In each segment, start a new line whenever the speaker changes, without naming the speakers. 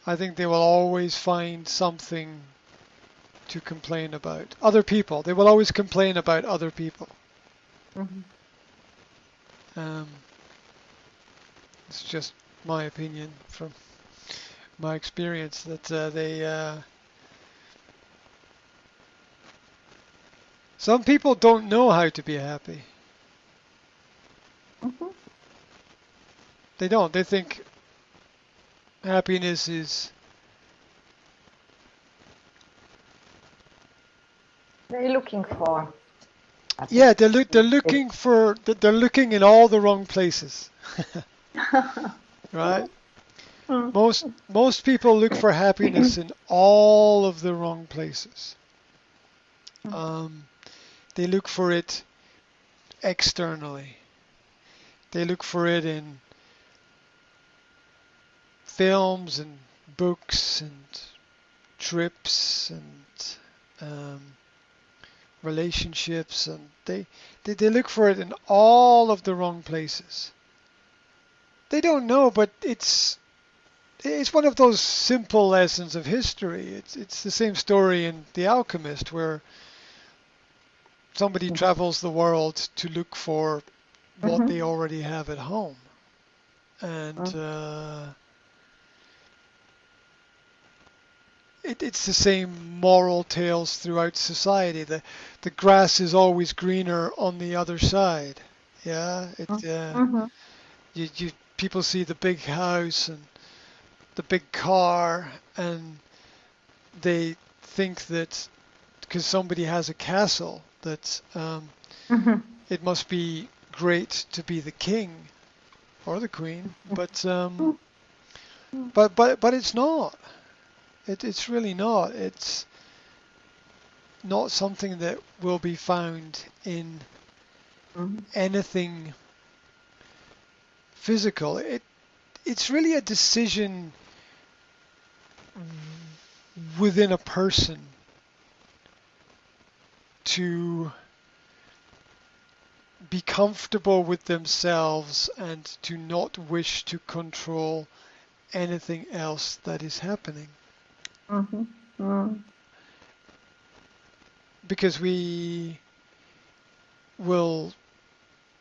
I think they will always find something to complain about. Other people. They will always complain about other people.
Mhm.
Um, it's just my opinion from my experience that some people don't know how to be happy.
Mhm.
They don't. They think happiness is,
They're looking for
yeah,
happiness.
they're looking in all the wrong places, right?
Mm.
Most people look for happiness in all of the wrong places. Um, they look for it externally. They look for it in films and books and trips and um, relationships, and they look for it in all of the wrong places. They don't know, but it's one of those simple lessons of history. It's the same story in The Alchemist, where somebody travels the world to look for what
Mhm.
they already have at home, and
Mm.
it's the same moral tales throughout society. The grass is always greener on the other side. Yeah,
Mm. Mhm.
you people see the big house and the big car, and they think that because somebody has a castle that
Mhm.
it must be great to be the king or the queen,
Mm. Mm.
but it's not. It's really not. It's not something that will be found in
Mhm.
anything physical. It's really a decision within a person to be comfortable with themselves and to not wish to control anything else that is happening.
Mhm. Mm.
Because we will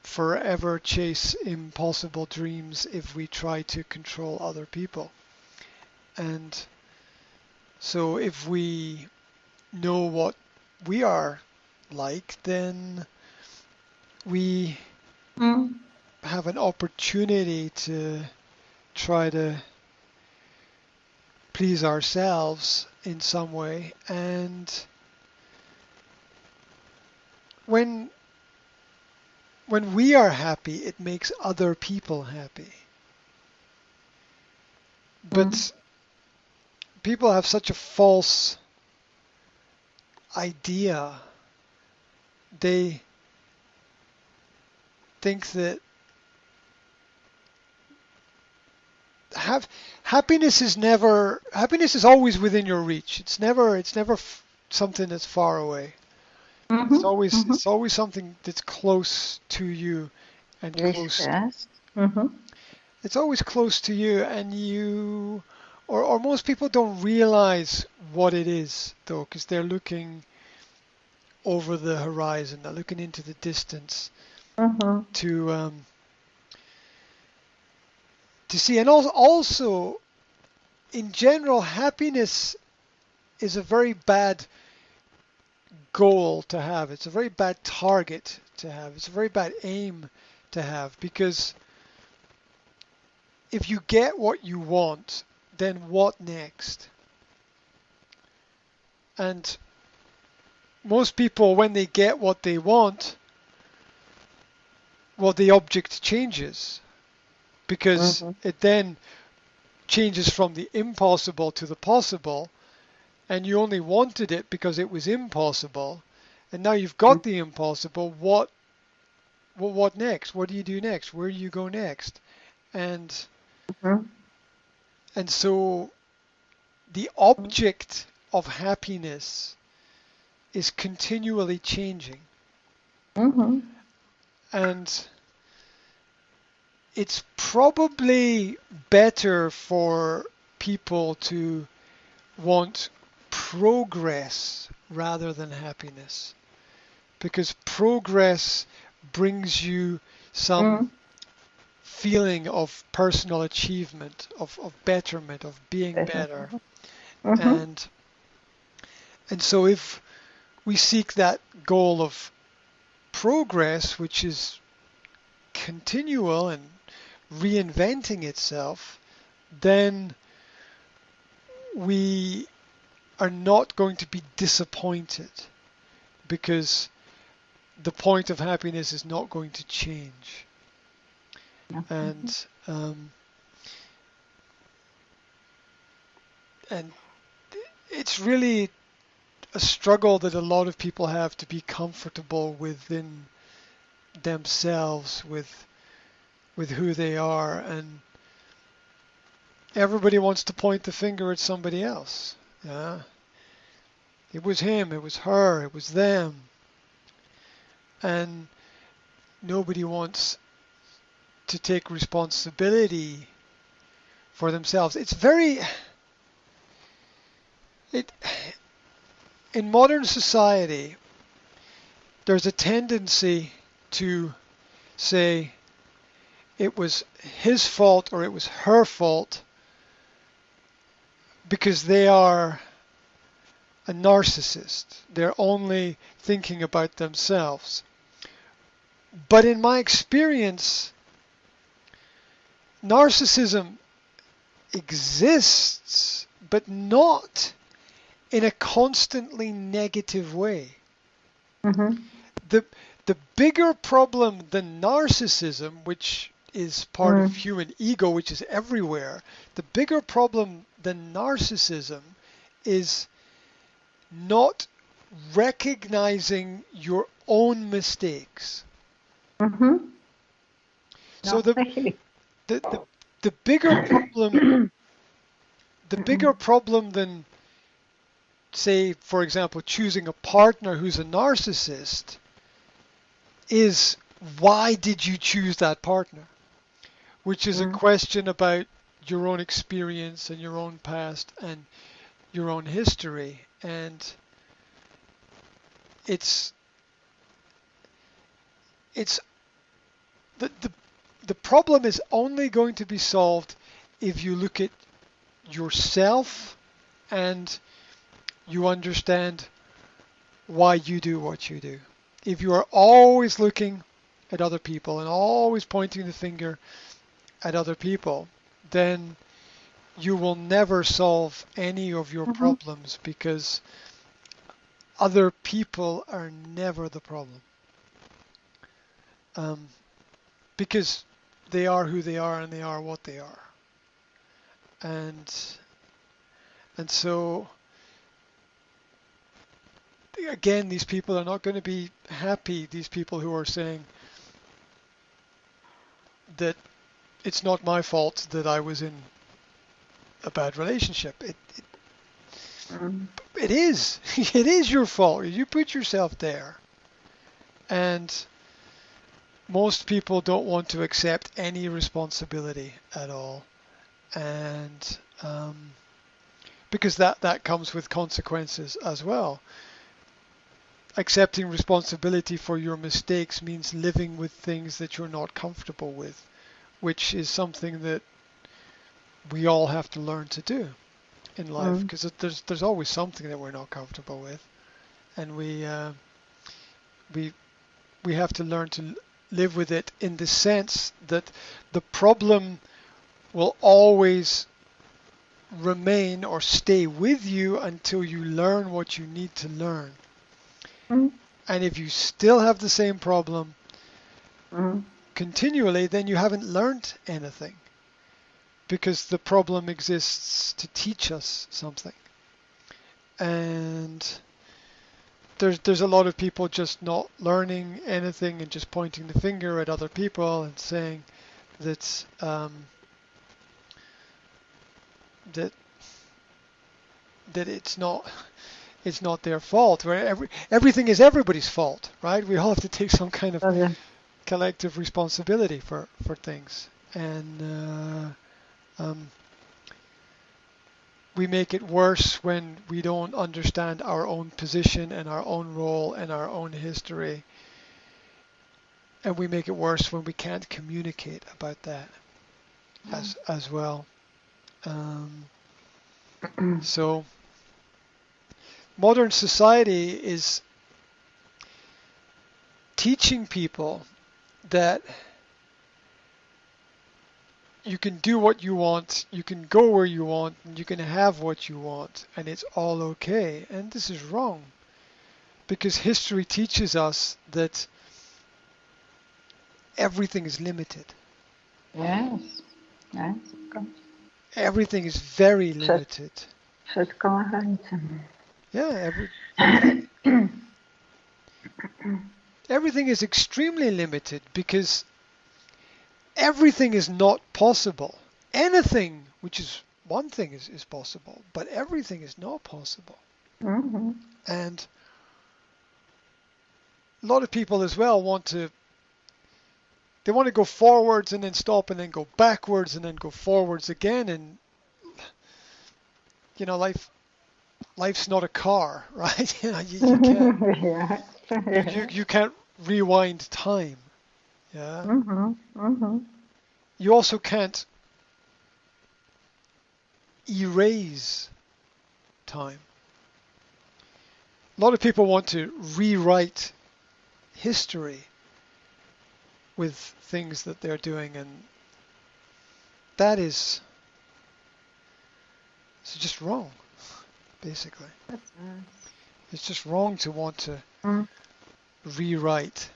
forever chase impossible dreams if we try to control other people. And so if we know what we are like, then we
Mm.
have an opportunity to try to please ourselves in some way. And when when we are happy, it makes other people happy.
Mm.
But people have such a false idea. They think that have happiness is always within your reach. It's never something that's far away. It's
Mhm.
always
Mhm.
it's always something that's close to you and
Yes.
close.
Yes. Mhm.
It's always close to you, and or most people don't realize what it is though, because they're looking over the horizon. They're looking into the distance
Mhm.
to um, to see. And also in general, happiness is a very bad goal to have. It's a very bad target to have. It's a very bad aim to have, because if you get what you want, then what next? And most people, when they get what they want, well, the object changes, because
Mhm.
it then changes from the impossible to the possible, and you only wanted it because it was impossible, and now you've got the impossible. What next? What do you do next? Where do you go next? And
Mhm.
and so the object of happiness is continually changing.
Mhm.
And it's probably better for people to want progress rather than happiness, because progress brings you some
Mm,
feeling of personal achievement, of betterment, of being
better.
better.
Mm-hmm.
And so if we seek that goal of progress, which is continual and reinventing itself, then we are not going to be disappointed, because the point of happiness is not going to change.
Yeah.
And and it's really a struggle that a lot of people have to be comfortable within themselves with who they are, and everybody wants to point the finger at somebody else. Yeah, it was him, it was her, it was them, and nobody wants to take responsibility for themselves. It's very it in modern society, there's a tendency to say it was his fault or it was her fault because they are a narcissist. They're only thinking about themselves. But in my experience, narcissism exists, but not in a constantly negative way.
Mm-hmm.
The, the bigger problem than narcissism, which is part of
Mm,
human ego, which is everywhere, the bigger problem than narcissism is not recognizing your own mistakes.
mm-hmm.
So
No, actually.
the, the, the bigger problem the
Mm-hmm.
bigger problem than, say, for example, choosing a partner who's a narcissist is, why did you choose that partner? Which is a
Mm,
question about your own experience and your own past and your own history. And it's it's the the problem is only going to be solved if you look at yourself and you understand why you do what you do. If you are always looking at other people and always pointing the finger at other people, then you will never solve any of your
mm-hmm.
problems, because other people are never the problem. Um, because they are who they are and they are what they are. And so again, these people are not going to be happy. These people who are saying that it's not my fault that I was in a bad relationship.
Mm,
It is. It is your fault. You put yourself there. And most people don't want to accept any responsibility at all. And because that comes with consequences as well. Accepting responsibility for your mistakes means living with things that you're not comfortable with, which is something that we all have to learn to do in life,
mm,
because there's always something that we're not comfortable with, and we we have to learn to live with it, in the sense that the problem will always remain or stay with you until you learn what you need to learn.
mm,
And if you still have the same problem
mm,
continually, then you haven't learned anything, because the problem exists to teach us something. And there's a lot of people just not learning anything and just pointing the finger at other people and saying that that that it's not their fault. Where everything is everybody's fault, right? We all have to take some kind of
okay.
collective responsibility for things. and we make it worse when we don't understand our own position and our own role and our own history. And we make it worse when we can't communicate about that as well. So modern society is teaching people that you can do what you want, you can go where you want, and you can have what you want, and it's all okay. And this is wrong, because history teaches us that everything is limited.
Yes. Yes, of course.
Everything is very limited.
Wszystko ma granicę.
Yeah, everything is extremely limited because everything is not possible. Anything, which is one thing, is possible, but everything is not possible.
Mm-hmm.
And a lot of people as well want to go forwards and then stop and then go backwards and then go forwards again. And you know, life's not a car, right? You know, you can't
Yeah.
you can't rewind time. Yeah.
Mm-hmm. Mm-hmm.
You also can't erase time. A lot of people want to rewrite history with things that they're doing, and that is it's just wrong, basically.
That's nice.
It's just wrong to want to
Mm.
rewrite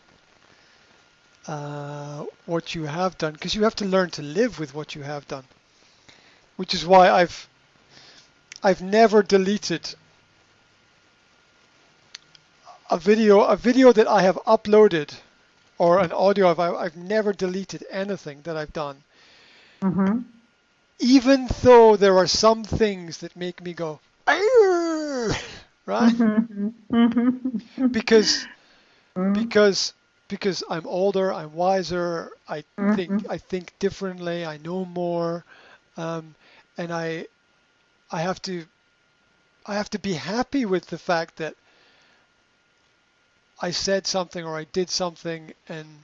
what you have done, because you have to learn to live with what you have done. Which is why I've never deleted a video that I have uploaded, or an audio I've never deleted anything that I've done,
Mm-hmm.
even though there are some things that make me go, "Arr!" Right?
Mm-hmm. Mm-hmm.
Because
Mm.
because I'm older, I'm wiser, I
Mhm.
think differently, I know more, and I have to be happy with the fact that I said something or I did something, and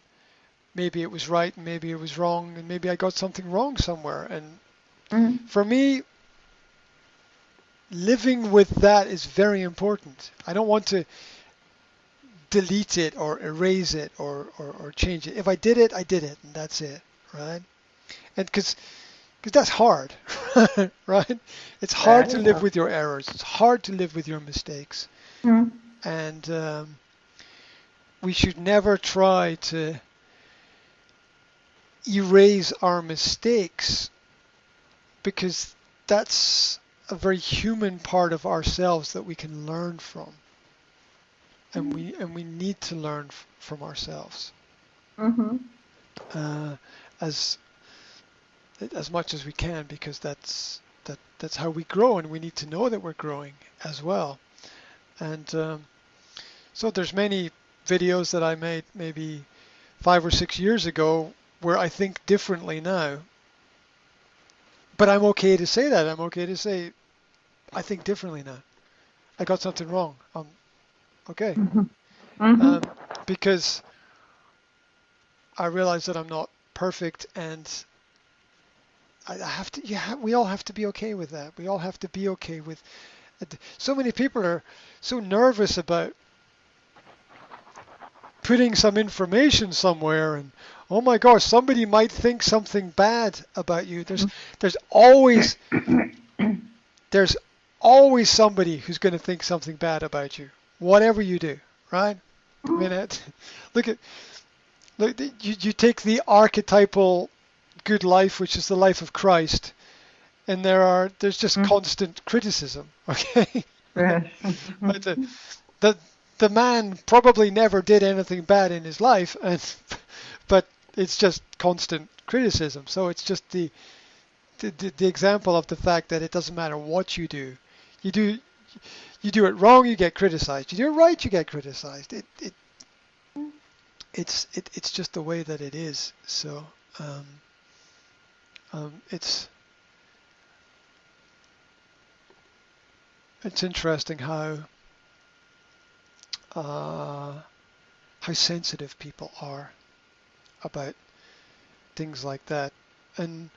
maybe it was right and maybe it was wrong, and maybe I got something wrong somewhere. And
Mm.
for me, living with that is very important. I don't want to delete it or erase it or change it. If I did it, I did it, and that's it, right? And because that's hard, right? It's hard to
Very
live
well.
with your errors. It's hard to live with your mistakes.
Mm.
And we should never try to erase our mistakes, because that's a very human part of ourselves that we can learn from. And we need to learn from ourselves
Mm-hmm.
uh, as much as we can, because that's how we grow, and we need to know that we're growing as well. And so there's many videos that I made maybe 5 or 6 years ago where I think differently now. But I'm okay to say that. I'm okay to say I think differently now. I got something wrong. Okay.
Mm-hmm. Mm-hmm.
Because I realize that I'm not perfect, and I have to. We all have to be okay with that. We all have to be okay with. So many people are so nervous about putting some information somewhere, and oh my gosh, somebody might think something bad about you. There's always there's always somebody who's going to think something bad about you, whatever you do, right? I mean, look, you take the archetypal good life, which is the life of Christ, and there's just constant criticism, okay?
Yes.
But the man probably never did anything bad in his life, but it's just constant criticism. So it's just the example of the fact that it doesn't matter what you do. You do it wrong, you get criticized. You do it right, you get criticized. It's just the way that it is. So It's interesting uh, how sensitive people are about things like that, and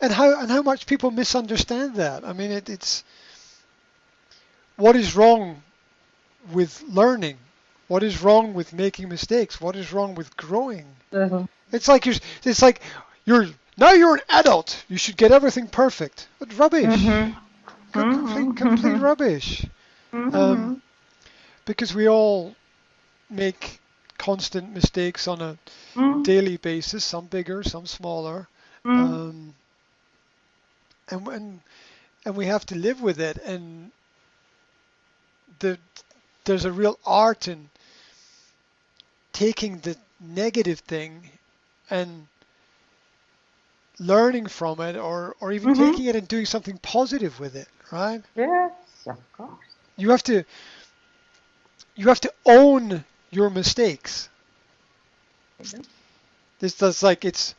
how much people misunderstand that. I mean, it's what is wrong with learning? What is wrong with making mistakes? What is wrong with growing?
Mhm.
It's like you're now you're an adult. You should get everything perfect. But rubbish.
Mhm.
Complete
Mhm.
rubbish. Um,
Mhm.
because we all make constant mistakes on a
Mhm.
daily basis, some bigger, some smaller,
Mhm.
um, and we have to live with it. And the, there's a real art in taking the negative thing and learning from it, or even
Mhm.
taking it and doing something positive with it, right?
Yes, of course.
You have to own your mistakes.
Mhm.
This does like it's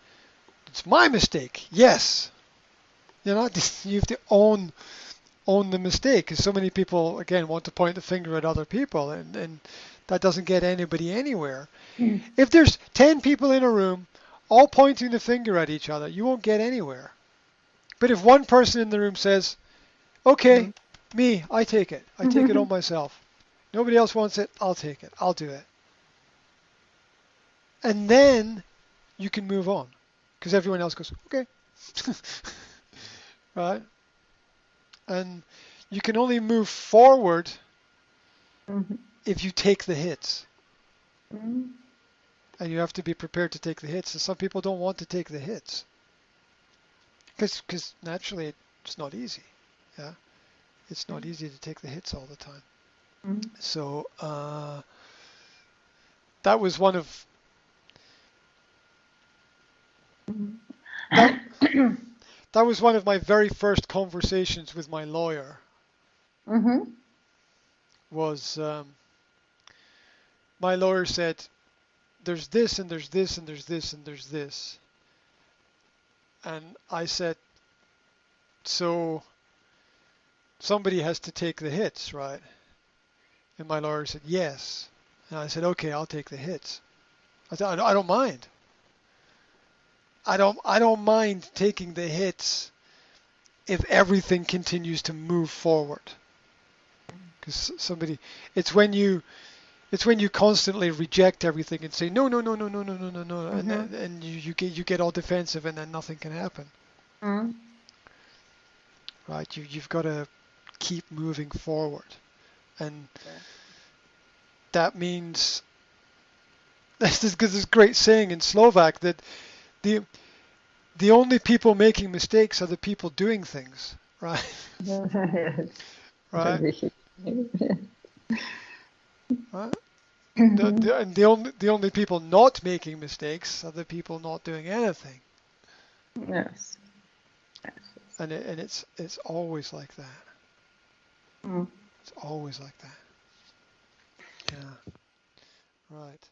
my mistake. Yes, you have to own the mistake, because so many people again want to point the finger at other people, and that doesn't get anybody anywhere. If there's 10 people in a room all pointing the finger at each other, you won't get anywhere. But if one person in the room says, okay,
Mhm.
me, I take it. I take it on myself. Nobody else wants it. I'll take it. I'll do it. And then you can move on, because everyone else goes, okay. Right? And you can only move forward
Mhm.
if you take the hits.
Mhm.
And you have to be prepared to take the hits. And some people don't want to take the hits, because naturally it's not easy. Yeah, it's not easy to take the hits all the time.
Mhm.
So that was one of that that was one of my very first conversations with my lawyer.
Mhm.
Was My lawyer said, "There's this and there's this and there's this and there's this," and I said, "So somebody has to take the hits, right?" And my lawyer said, "Yes." And I said, "Okay, I'll take the hits." I said, "I don't mind. I don't mind taking the hits if everything continues to move forward." Because it's when you it's when you constantly reject everything and say no, no, no, no, no, no, no, no, no, and
Mhm.
you get all defensive, and then nothing can happen,
Mhm.
right? You've got to keep moving forward, and
Yeah.
that means this is because this great saying in Slovak that the the only people making mistakes are the people doing things, right?
Yes.
Right? Right?
Mhm.
And the only people not making mistakes are the people not doing anything,
Yes. Yes. Yes.
and it's always like that.
Mm.
It's always like that. Yeah. Right.